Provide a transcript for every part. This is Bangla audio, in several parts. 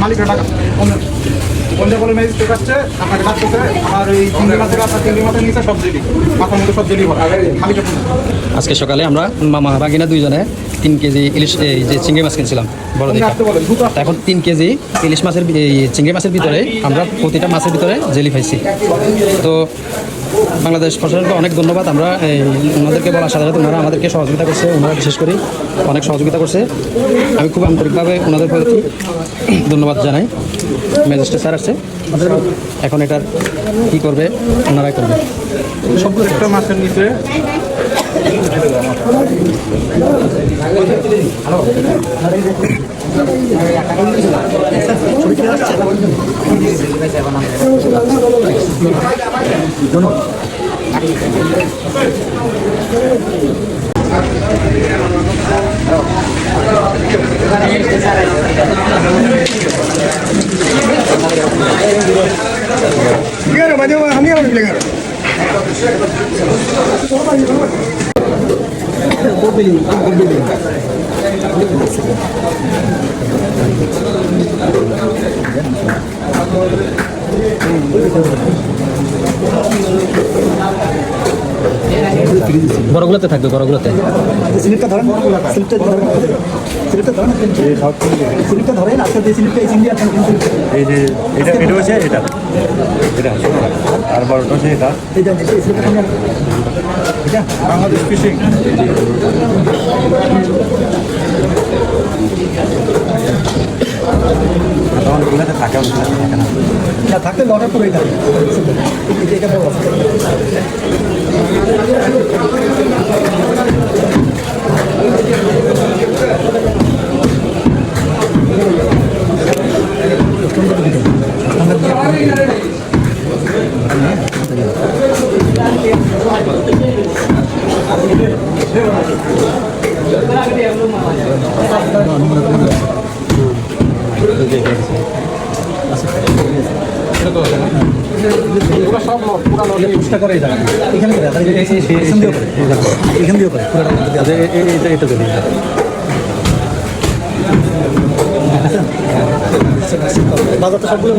মালিকের টাকা বলে ম্যাজিস্ট্রেট আসছে আপনাকে ডাকতেছে আর এই চিংড়ি মাছের আপনার চিংড়ি মাছের নিচে সব জেলি মাথার মধ্যে সব জেলি ভরা মালিকের। আজকে সকালে আমরা মামা ভাগিনা দুইজনে 3 কেজি ইলিশ এই যে চিংড়ি মাছ কিনছিলাম বড় দেখে। এখন 3 কেজি ইলিশ মাছের এই চিংড়ি মাছের ভিতরে আমরা প্রতিটা মাছের ভিতরে জেলি পাইছি। তো বাংলাদেশ প্রশাসনকে অনেক ধন্যবাদ। আমরা ওনাদেরকে বলার সাথে সাথে ওনারা আমাদেরকে সহযোগিতা করছে, ওনারা বিশেষ করে অনেক সহযোগিতা করছে। আমি খুব আন্তরিকভাবে ওনাদের প্রতি ধন্যবাদ জানাই। ম্যাজিস্ট্রেট স্যার আসছে, এখন এটার কী করবে ওনারাই করবে। একটা মাছের নিচে বড়গুলোতে থাকবে, বড়গুলোতে স্লিপটা ধরেন, স্লিপটা ধরেন, স্লিপটা ধরেন, স্লিপটা ধরেন। আজকে যে স্লিপটা এই চিংড়ি আপনার কিন্তু এই যে এটা এটা হচ্ছে এটা এটা আর বড়টা হচ্ছে এটা এটা এটা বাংলাদেশ ফিশিং তখন ওগুলোতে থাকে না থাকতে লটার পুরোই থাকে। এটা বড় সব পুরানো চেষ্টা করে এখানে এখান দিয়েও করে এটা যদি বাজারটা সবগুলো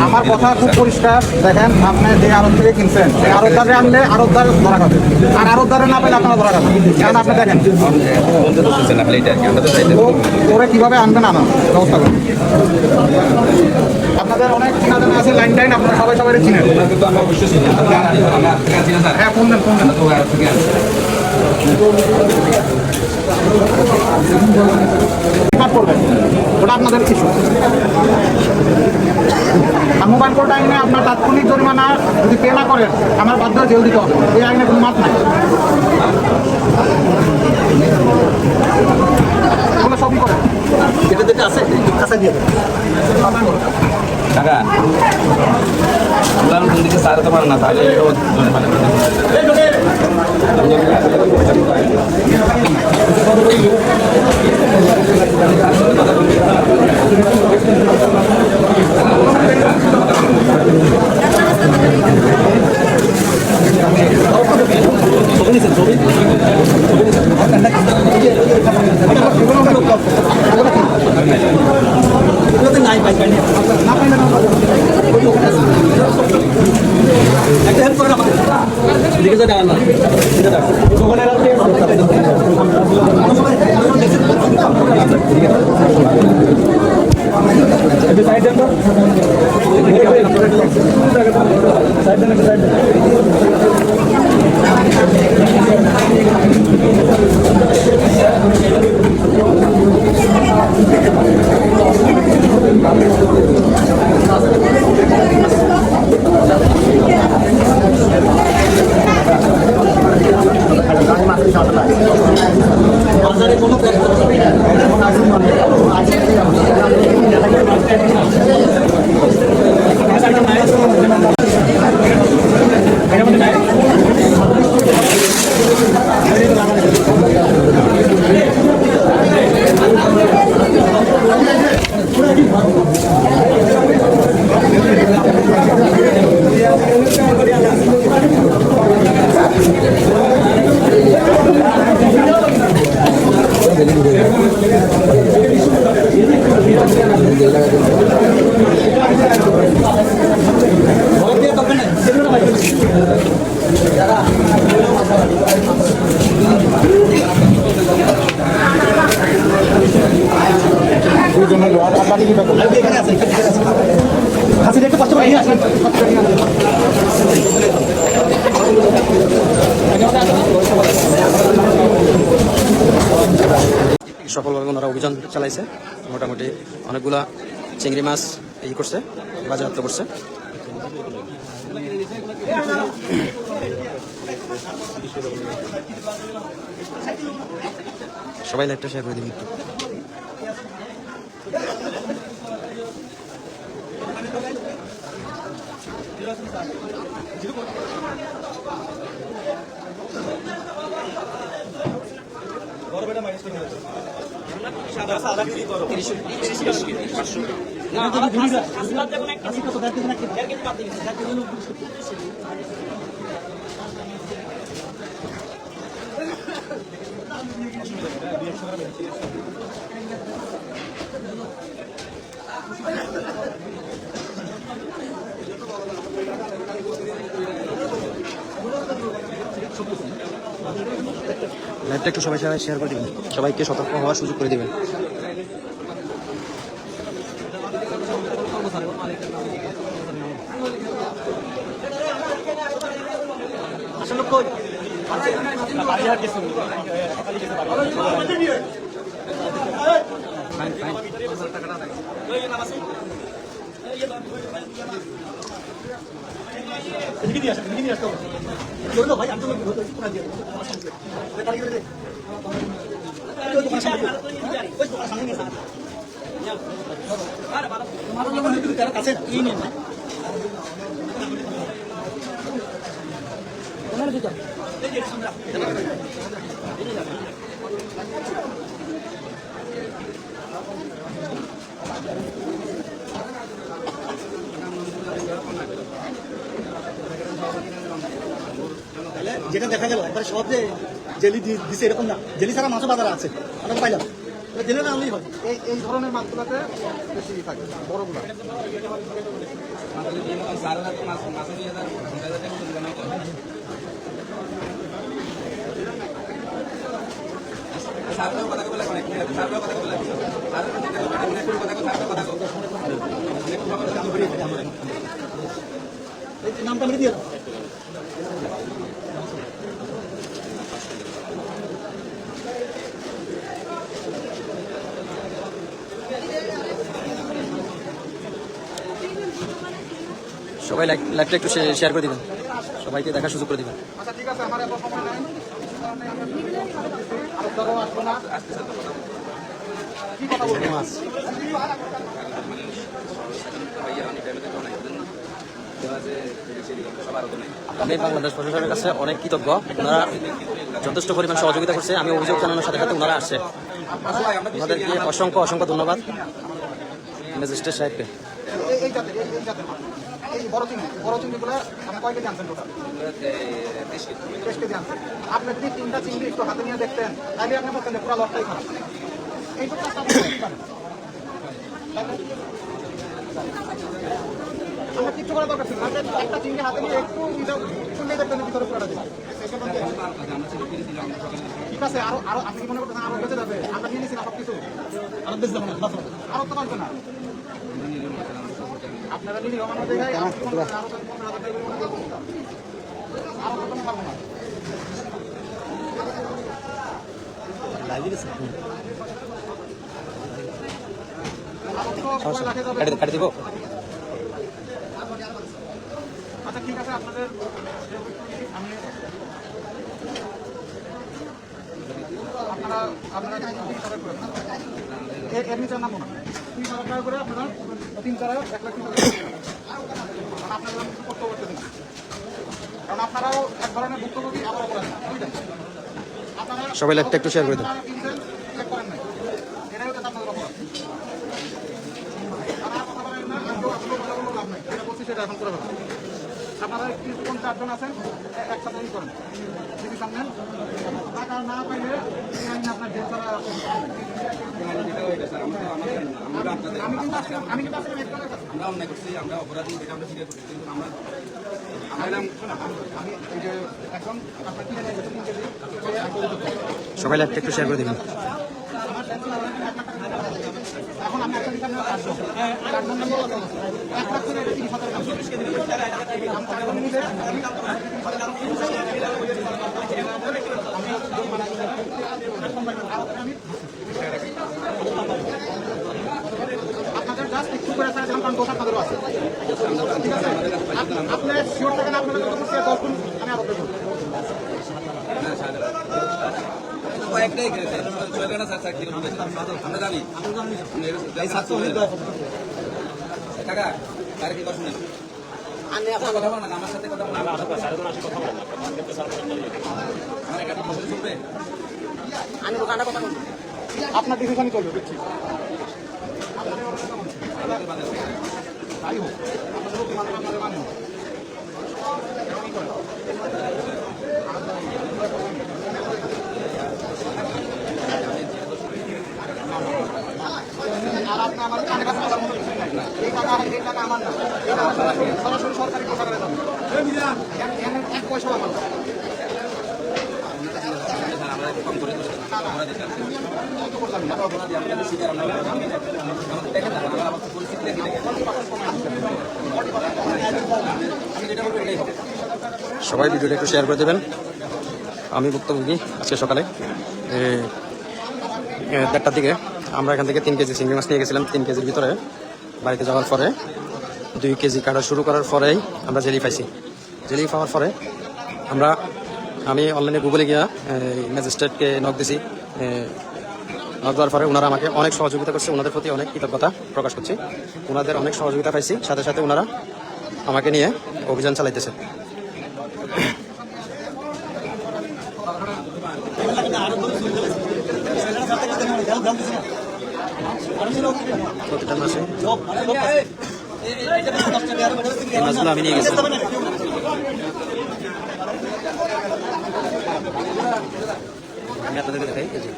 আমার কথা খুব পরিষ্কার। দেখেন আপনি যে আড়ত থেকে কিনছেন সেই আড়তদারে আনলে আড়তদার ধরা খাবে, আর আড়তদারে না পেলে আপনারা ধরা খাবেন। কারণ আপনি দেখেন ওরা কীভাবে আনবেন আনার ব্যবস্থা করেন। আপনাদের অনেক চেনা জানা আছে, লাইন টাইন আপনারা সবাই সবাই চিনেন। হ্যাঁ ফোন দেন, ফোন দেন। ওটা আপনাদের ইস্যু। আর মোবাইল কোর্ট আইনে আপনার তাৎক্ষণিক জরিমানা যদি পে না করেন আমার বাধ্য হয়ে জেল দিতে হবে। এই আইনে কোনো মাপ নাই, এগুলো সবই করেন। এটা যেটা আছে কাঁচা দিয়ে টাকা কোন দিকে সারাতে পারে না তাহলে নাই পাই একটা হেল্প করেন আমাদের দিকে যা না ওখানে রাখতে সাইড দেন সাইড দেন সাইড দেন বাজারে কোনো সফলভাবে ওনারা অভিযান চালাইছে, মোটামুটি অনেকগুলা চিংড়ি মাছ এই করছে, বাজেয়াপ্ত করছে। সবাই লাইভটা শেয়ার করে দিন একটু। লাইভটা একটু সবাই শেয়ার করে দিবেন, সবাইকে সতর্ক হওয়ার সুযোগ করে দিবেন। যেটা দেখা গেল একবার সব যে জেলি দিছে এরকম না, জেলি ছাড়া মাছও বাজারে আছে, আমরা পাইলাম জেলে না আনলেই হয়। এই ধরনের মাছগুলোতে বেশি থাকে, বড়গুলো। নামটা মেরে দিয়ে দাও। সবাই লাইভটা একটু শেয়ার করে দিবেন, সবাইকে দেখার সুযোগ করে দিবেন। আচ্ছা ঠিক আছে, আমার এত সময় নাই, আরো ধরো আসবো না। কি কথা বলবো? মাছ আমি বাংলাদেশ প্রশাসনের কাছে অনেক কৃতজ্ঞ, ওনারা যথেষ্ট পরিমাণ সহযোগিতা করছে। আমি অভিযোগ জানানোর সাথে সাথে ওনারা আসছে, ওনাদেরকে অসংখ্য অসংখ্য ধন্যবাদ ম্যাজিস্ট্রেট সাহেবকে। এই জাতের এই বড় চিংড়িগুলো আপনি কয় কেজি আনছেন টোটাল? 20 কেজি আনছেন। আপনি যদি 3টা চিংড়ি একটু হাতে নিয়ে দেখতেন তাহলে আপনি বলতেন যে পুরো লটটাই খারাপ। এইটুকু কাজটা আপনি করতে পারেন। আমরা কিচ্ছু করার দরকার ছিল না, আপনি একটা চিংড়ি হাতে নিয়ে একটু শুনলেই দেখতেন ভিতরে পুরোটা দিচ্ছে। ঠিক আছে, আরো আপনি কি মনে করতেছেন আরো বেঁচে যাবে? আমরা নিয়ে নিয়েছি না সব কিছু, আরো বেশি যাবে না, আরো তো পারবে না। আপনারা যদি রমানোর জায়গায় আরো 15,000 টাকা আরো কত পারবো না। কাটে দিব। আচ্ছা ঠিক আছে, আপনাদের আমি আপনারা এর নিচে নামবো না, 3,000 টাকা করে আপনারা 3-4 1 লাখ টাকা আপনারা করতে দিন, কারণ আপনারাও এক ধরনের ভুক্তভোগী, আবার অপরাধী, বুঝলেন? আপনারা সবাই লাইভটা একটু শেয়ার করে দিন। চেক করেন নাই, এটাই হচ্ছে আপনাদের অপরাধ। আপনারা কথা বলেন না, আর কেউ আসলে কথা বলতে লাভ নাই, যেটা বলছি সেটা এখন করে ফেলেন। আপনারা কোন 4 জন আছেন একসাথে করেন, ডিসিশন নেন। টাকা না পাইলে আপনার জেল ছাড়া আমি কিন্তু আসলে আমরা অন্যায় করছি, আমরা অপরাধী, এটা আমরা স্বীকার করছি, কিন্তু আমরা আমি এই যে এখন আপনার কি সবাই লাইভটা একটু শেয়ার করে দিবেন। এখন আমি একটা দিকে আপনার কার্ডন নম্বর আছে 1 লাখ করে 30,000 টাকা আপনাদের জাস্ট একটু করে ছাড়া কারণ দোষ আপনাদেরও আছে ঠিক আছে আপনার শিওর থাকেন আপনাদের কত করছে 10 গুণ আমি আরো দেবো কয়েকটাই গেছে ছয়খানা সাত কিলো আমরা জানি এই 700 টাকা আর কি কথা শুনেন আমি আপনার কথা বলেন আমার সাথে কথা বলেন আমার একটা কথা শুনবে আমি দোকানে কথা বলবো আপনার ডিসিশনই চলবে বুঝছি তাই হোক আপনাদের মানে আর আপনি আমার কানে কাছে বলার মতো কিছু নাই এই টাকা আমার না এটা সরাসরি সরকারি টাকা দেন এক পয়সাও আমার না সবাই ভিডিওটা একটু শেয়ার করে দেবেন। আমি ভুক্তভোগী আজকে সকালে 1:30টার দিকে আমরা এখান থেকে 3 কেজি চিংড়ি মাছ নিয়ে গেছিলাম। 3 কেজির ভিতরে বাড়িতে যাওয়ার পরে 2 কেজি কাটা শুরু করার পরেই আমরা জেলি পাইছি। জেলি পাওয়ার পরে আমি অনলাইনে গুগলে গিয়া ম্যাজিস্ট্রেটকে নক দিছি। নক দেওয়ার পরে ওনারা আমাকে অনেক সহযোগিতা করছে, ওনাদের প্রতি অনেক কৃতজ্ঞতা প্রকাশ করছি। ওনাদের অনেক সহযোগিতা পাইছি, সাথে সাথে ওনারা আমাকে নিয়ে অভিযান চালাইতেছে। প্রতিটা মাসে এই মাছগুলো আমি নিয়ে গেছি। আমি আপনাদেরকে দেখাই এই যে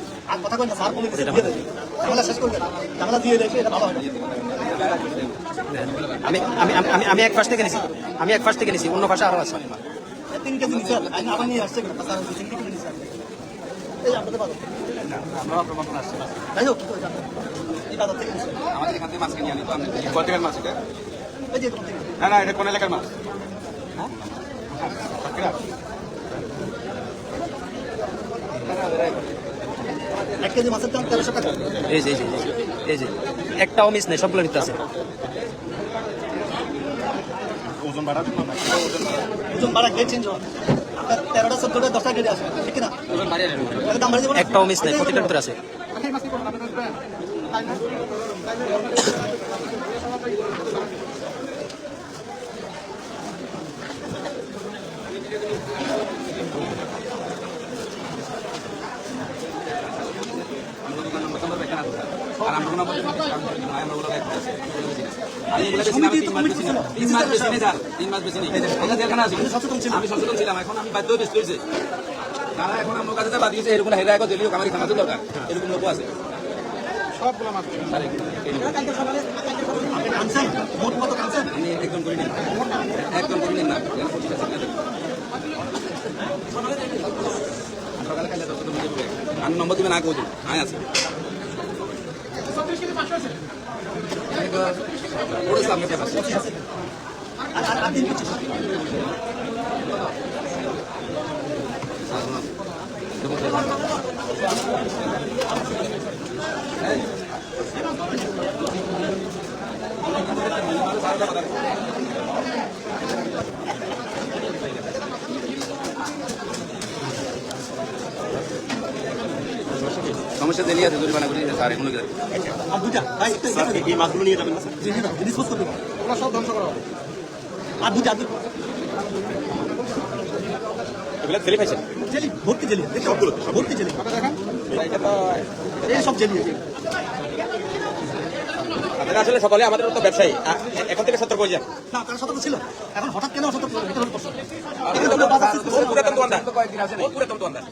আমি এক পাশ থেকে নিছি, অন্য পাশে আরো আছে। 3 কেজি নিচে আবার নিয়ে আসছে আমাদের এখান থেকে মাছ কিনে আনি তো আমি কত টাকার মাছ এটা না না এটা কোন এলাকার মাছ এক কেজি মাছের দাম 1300 টাকা। এই যে একটাও মিস নেই, সবগুলো নিতে আছে। ওজন বাড়া ওজন বাড়া গেট চেঞ্জ হয়। আপনার 13টা 14টা 10টা গেট আসে ঠিক না? ওজন বাড়িয়ে নেব তাহলে দাম বাড়িয়ে দেব না? একটাও মিস নেই, প্রতিটার ভিতরে আছে। এই মাছ কি করবেন আপনাদের তাই না আর আমরা কোনো আমরা ওগুলো আমি এগুলো বেশি না 3 মাস বেশি নেই স্যার 3 মাস বেশি নেই আমরা যেখানে আছি আমি সচেতন ছিলাম, এখন আমি বাধ্য হয়ে বেশি হয়েছে। তারা এখন আমার কাছে বাদ দিয়েছে এরকম হেরা এখন জেলিও কামারি খামাতে দরকার, এরকম লোক আছে সবগুলো মাছ আপনি কানছেন মোট কত কানছেন? আমি একদম করে নিন না সকালে কালে 10 মিনিট হবে আমি নম্বর দিবেন আগে ওজন আয় আছে ওরে সামনে পাশে আর 3 কেজি সমস্যা জেলি আছে জরিমানা করে দিতে স্যার এগুলো আর দুটা ভাই এই মাছগুলো নিয়ে যাবেন না স্যার? জি জি ডিসপোজ করবেন। ওগুলো সব ধ্বংস করা হবে আর দুটা এগুলো জেলি পাইছেন জেলি ভর্তি জেলি দেখো সবগুলো ভর্তি জেলি দেখেন এটা তো এই সব জেলি আপনারা আসলে সকলে আমাদের তো ব্যবসায়ী এখন থেকে সতর্ক হয়ে যান না তার সতর্ক ছিল এখন হঠাৎ কেন সতর্ক এটা হলো প্রশ্ন। পুরাতন দোকানদার পুরাতন দোকানদার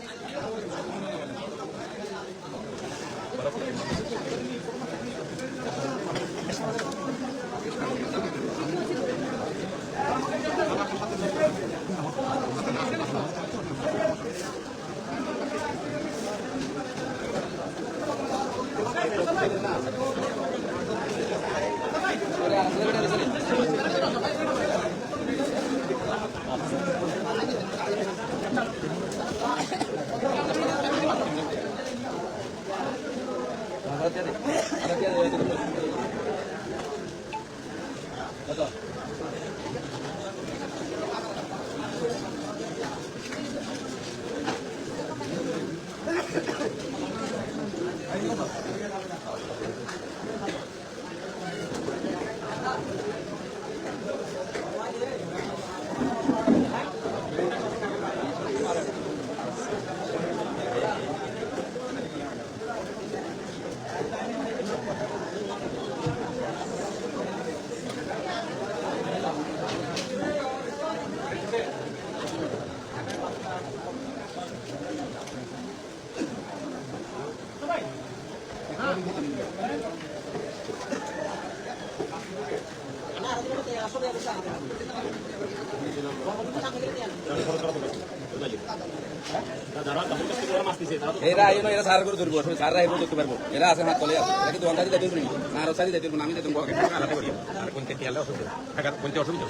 এরা এরা সার করে ধরবো সাররা এগুলো দেখতে পারবো এরা আছে হাত তলে আছে এরা কিন্তু অন্ধারি দেখতে পারবো না আর সারি দেখতে পারবো আমি দেখতে পারবো আলাদা করি আর কোনতে কি আলাদা অসুবিধা টাকা কোনতে অসুবিধা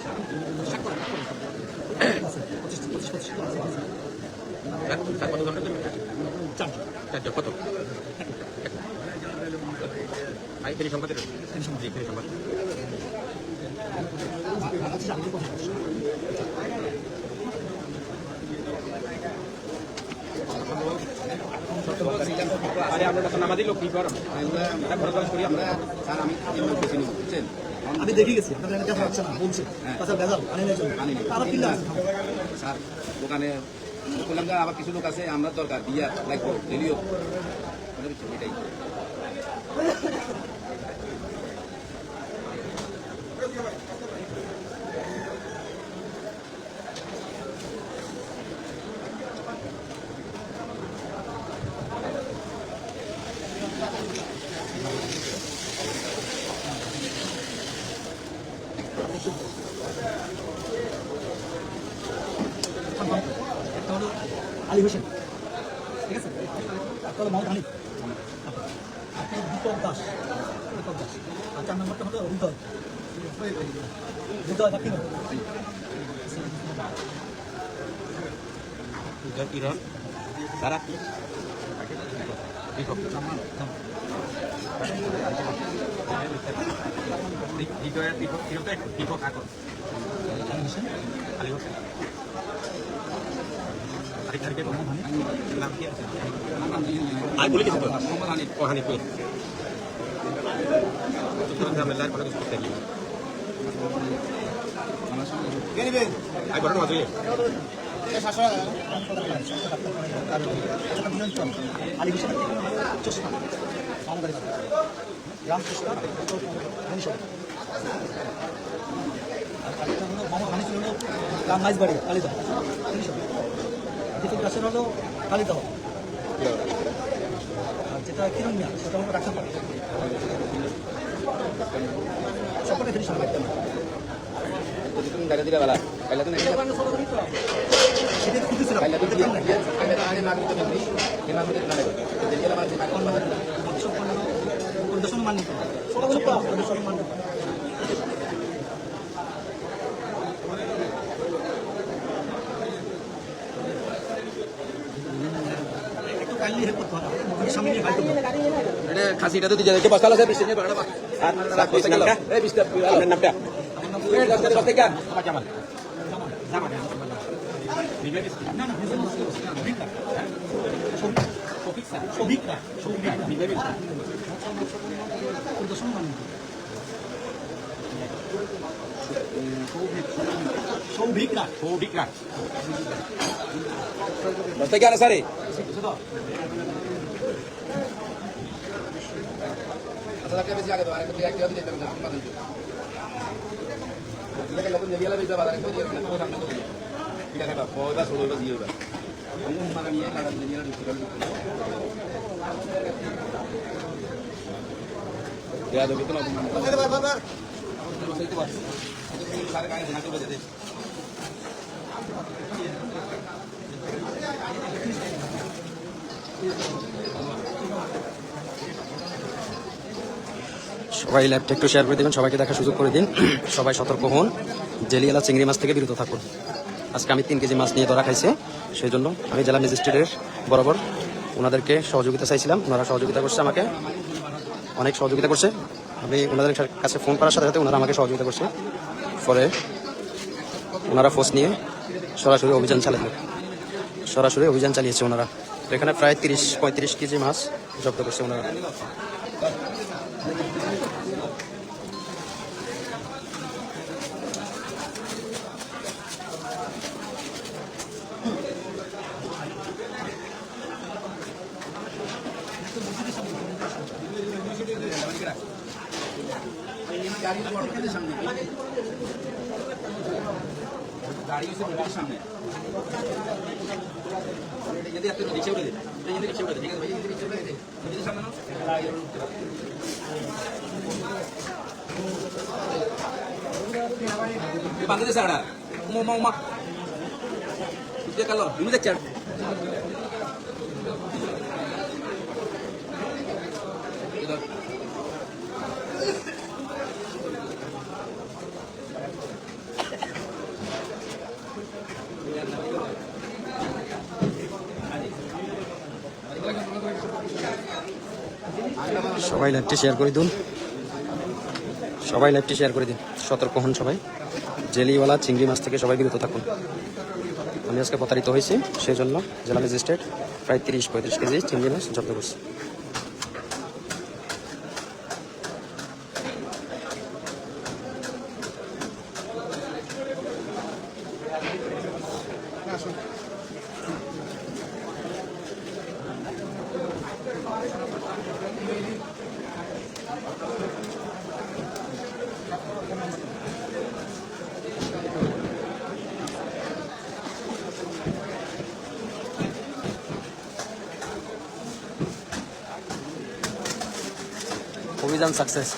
কত ঘন্টা চারজন কত আই ফেরি সংবাদ ফেরি সংবাদ আরে আমরা তখন আমাদের লোক কি করো আমরা খরচ করি আমরা স্যার আমি বুঝছেন আমি দেখে গেছি আপনাদের দেখা যাচ্ছে না বলছে তাছাড়া ভেজাল আনি তারা কিনলে স্যার দোকানে বললাম যে আবার কিছু লোক আছে আমরা দরকার বিয়া লাইক ডেলিও এটাই একটা হলো আলী হোসেন, ঠিক আছে, একটা হলো মোহাম্মদ হানিফ, আপনি দীপক দাস, আর 4 নম্বরটা হলো হৃদয় বাকি কিরণ তারা আলী হোসেন আর বলে কিছু মোহাম্মদ হানিফ ও হানিফ আই ঘটনা মাঝে আলী হোসেন চশমা মামদারি রামকৃষ্ণ হানিসব আর আরেকটা হলো মোহাম্মদ হানিফ হলো রামনাইজবাড়ি কালিদহ হানিসব দীপক দাসের হলো কালিদহ আর যেটা কিরণ মিয়া সেটা হলো ডাক্তার সকলে ফিনিশ হবে গাড়ি দিলে বেলা পাইলা তো সেটা খুঁজেছিল প্রদর্শন মান্য প্রদর্শন মান্য একটু কাইন্ডলি হেল্প করতে হবে সামনে নিয়ে ফাইল করতে হবে খাসিটা তো দিয়ে যাচ্ছে বস্তা আছে বিশ টাকা ভাড়া আর বস্তা গেল এই 20 টাকা আপনার নামটা বস্তা কেন আমার জামাল জামাল না না প্রদর্শন মান্য সৌভিকরা বস্তা কেন স্যার আচ্ছা বেশি আগে তো আরেকটা একটা দিতে হবে না আমাদের এটা লোক নিয়ে গেলে বেশি বাজারে তো দিয়ে না সামনে তো ঠিক আছে বাবা পয়সা সরো দিয়ে দিবা আমি মারা নিয়ে লাগা নিয়ে নিয়ে দিতে পারি ইয়া তো কিতনা আরে বাবা সही तो बात सारे गाने सुना के बजे दे সবাই ল্যাবটা একটু শেয়ার করে দেবেন, সবাইকে দেখার সুযোগ করে দিন। সবাই সতর্ক হন, জেলিয়ালা চিংড়ি মাছ থেকে বিরত থাকুন। আজকে আমি 3 কেজি মাছ নিয়ে ধরা খাইছি, সেই জন্য আমি জেলা ম্যাজিস্ট্রেটের বরাবর ওনাদেরকে সহযোগিতা চাইছিলাম, ওনারা সহযোগিতা করছে আমাকে। অনেক সহযোগিতা করছে। আমি ওনাদের কাছে ফোন করার সাথে সাথে ওনারা আমাকে সহযোগিতা করছে। পরে ওনারা ফোর্স নিয়ে সরাসরি অভিযান চালিয়েছে ওনারা। তো এখানে প্রায় 30-35 কেজি মাছ জব্দ করছে ওনারা। গাড়ি হচ্ছে মোটরের সামনে যদি আপনি রিক্সা উঠে দেন রিক্সা উঠে ঠিক আছে ভাই রিক্সা উঠে দেন সামনে না বাঁধে দে সাড়া উমা উমা তুই কালো তুমি দেখছ সবাই লাইভটি শেয়ার করে দিন। সতর্ক হন সবাই। জেলিওয়ালা চিংড়ি মাছ থেকে সবাই বিরত থাকুন। আমি আজকে প্রতারিত হয়েছি, সেই জন্য জেলা ম্যাজিস্ট্রেট প্রায় 30-35 কেজি চিংড়ি মাছ জব্দ করছে। অভিযান সাকসেস।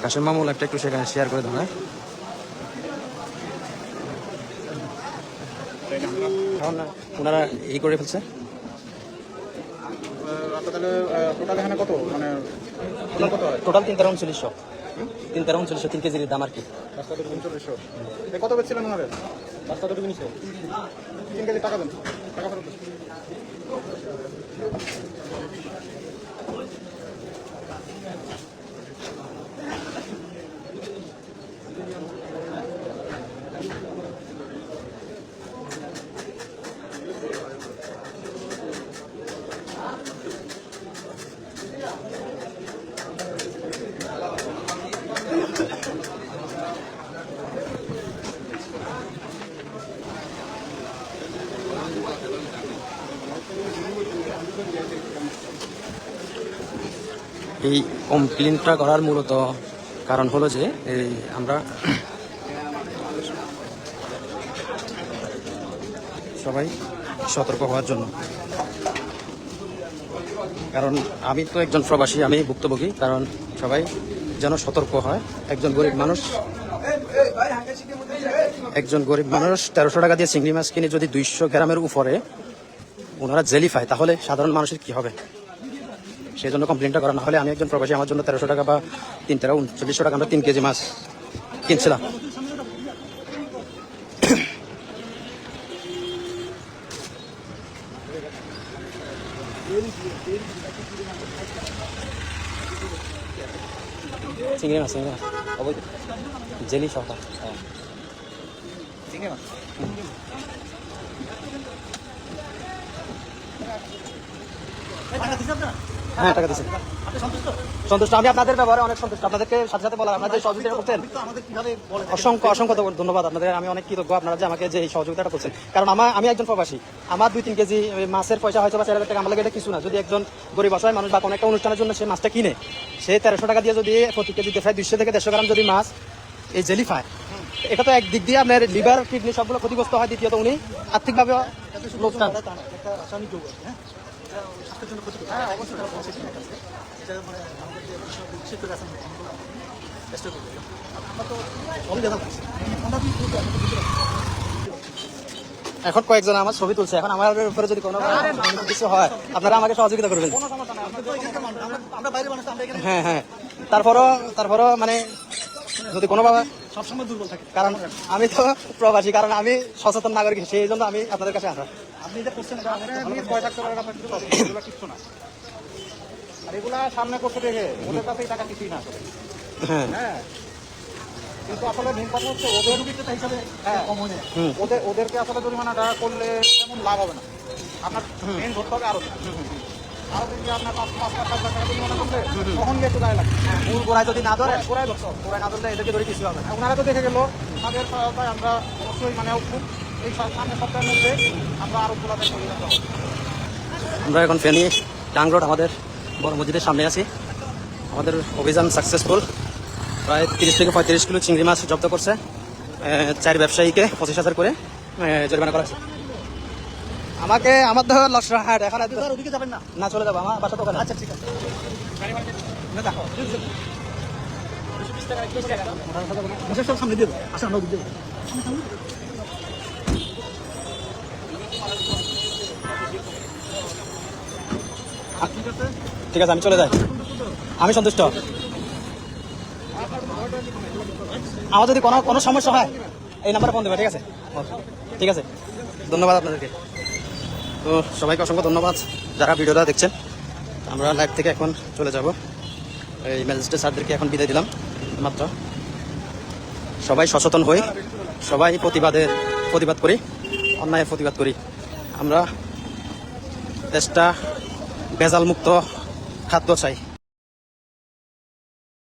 কাশেম মামুল একটা একটু সেখানে শেয়ার করে দেন। ওনারা এই করে ফেলছে। টোটাল এখানে কত মানে টোটাল 3-39 3 কেজির দাম আর কি। রাস্তা তো 3900 কত বেচছিলেন ওনাদের? রাস্তা তো 3 কেজি টাকা দেন, টাকা ফেরত দেন। এই কমপ্লেনটা করার মূলত কারণ হলো যে এই আমরা সবাই সতর্ক হওয়ার জন্য। কারণ আমি তো একজন প্রবাসী, আমি ভুক্তভোগী। কারণ সবাই যেন সতর্ক হয়। একজন গরিব মানুষ 1300 টাকা দিয়ে চিংড়ি মাছ কিনে যদি 200 গ্রামের উপরে ওনারা জেলি পায়, তাহলে সাধারণ মানুষের কি হবে? সেই জন্য কমপ্লেনটা করা। না হলে আমি একজন প্রবাসী, আমার জন্য 1300 টাকা বা 3900 টাকা আমরা 3 কেজি মাছ কিনছিলাম। চিংড়ি মাছ জেলি সহ চিংড়ি মাছ হ্যাঁ টাকা দিচ্ছেন। সন্তুষ্ট আমি আপনাদের ব্যবহারে অনেক সন্তুষ্ট। আপনাদেরকে সাথে সাথে বলা, আপনাদের সহযোগিতা করছেন, অসংখ্য ধন্যবাদ আপনাদের। আমি অনেক কৃতজ্ঞ আপনারা যে আমাকে যে এই সহযোগিতাটা করছেন। কারণ আমি একজন প্রবাসী, আমার 2-3 কেজি মাছের পয়সা হয়তো বা 4000 টাকা আমার লাগে এটা কিছু না। যদি একজন গরিব অসহায় মানুষ বা কোনো একটা অনুষ্ঠানের জন্য সে মাছটা কিনে, সে 1300 টাকা দিয়ে যদি প্রতি কেজিতে প্রায় 200 থেকে 150 গ্রাম যদি মাছ এই জেলি পায়, এটা তো একদিক দিয়ে আপনার লিভার কিডনি সবগুলো ক্ষতিগ্রস্ত হয়, দ্বিতীয়ত উনি আর্থিকভাবে লোকসান। একটা রাসায়নিক যৌগ আছে, হ্যাঁ, এটা স্বাস্থ্যের জন্য ক্ষতিকর। হ্যাঁ, অবশ্যই এটা পৌঁছে দিন কাছে। এটা মানে আমাদের যে বিশেষ করে রাসায়নিক চেষ্টা করবো। আমরা তো সবই দেখা পাচ্ছি। আমরা কি এখন কয়েকজন আমার ছবি তুলছে, এখন আমার উপরে যদি কোনো কিছু হয় আপনারা আমাকে সহযোগিতা করবেন। আমরা বাইরে মানুষ, আমরা এখানে হ্যাঁ হ্যাঁ, তারপরও মানে যদি কোনোভাবে, সবসময় দুর্বল থাকে। কারণ আমি তো প্রবাসী, কারণ আমি সচেতন নাগরিক, সেই জন্য আমি আপনাদের কাছে আসা। আপনি এটা করছেন, এটা আমাদের ভয় থাকতে পারে আপনার কিছু হবে, এগুলো কিচ্ছু না। আর এগুলা সামনে করতে দেখে ওদের কাছে এই টাকা কিছুই না আসলে। হ্যাঁ হ্যাঁ, কিন্তু আসলে মেন কথা হচ্ছে ওদের বিক্রেতা হিসাবে হ্যাঁ, কম হয়ে যায়। ওদেরকে আসলে জরিমানাটা করলে তেমন লাভ হবে না। আপনার মেন ধরতে হবে আরো আরো যদি আপনার 5 লাখ 7 লাখ টাকা জরিমানা করলে তখন গিয়ে একটু গায়ে লাগবে। মূল গোড়ায় যদি না ধরে, গোড়ায় ধরতে হবে। গোড়ায় না ধরলে এদেরকে ধরে কিছু হবে না। ওনারা তো দেখে গেল, তাদের সহায়তায় আমরা অবশ্যই মানে খুব এই সামনের সপ্তাহের মধ্যে আমরা আরো খোলাতে চলে যেতে হবে। আমরা এখন ফেনী টাং রোড আমাদের বড় মসজিদের সামনে আছি। আমাদের অভিযান সাকসেসফুল। প্রায় 30 থেকে 35 কিলো চিংড়ি মাছ জব্দ করছে। 4 ব্যবসায়ীকে 25,000 করে জরিমানা করা হয়েছে। আমার তো লক্ষ্য হাট এখন স্যার, ওদিকে যাবেন না? না, চলে যাবো, আমার বাসা তো ওখানে। আচ্ছা, ঠিক আছে। বসে সব সামনে দিয়ে দেবো। আসা, আমরা দিয়ে দেবো। ঠিক আছে, আমি চলে যাই, আমি সন্তুষ্ট। আমার যদি কোনো সমস্যা হয় এই নাম্বারে ফোন দেবে, ঠিক আছে? ঠিক আছে, ধন্যবাদ আপনাদেরকে। তো সবাইকে অসংখ্য ধন্যবাদ যারা ভিডিওটা দেখছেন। আমরা লাইভ থেকে এখন চলে যাব। এই ম্যাজিস্ট্রেট স্যারদেরকে এখন বিদায় দিলাম মাত্র। সবাই সচেতন হই, সবাই প্রতিবাদ করি, অন্যায়ের প্রতিবাদ করি। আমরা দেশটা ভেজাল মুক্ত খাদ্য চাই।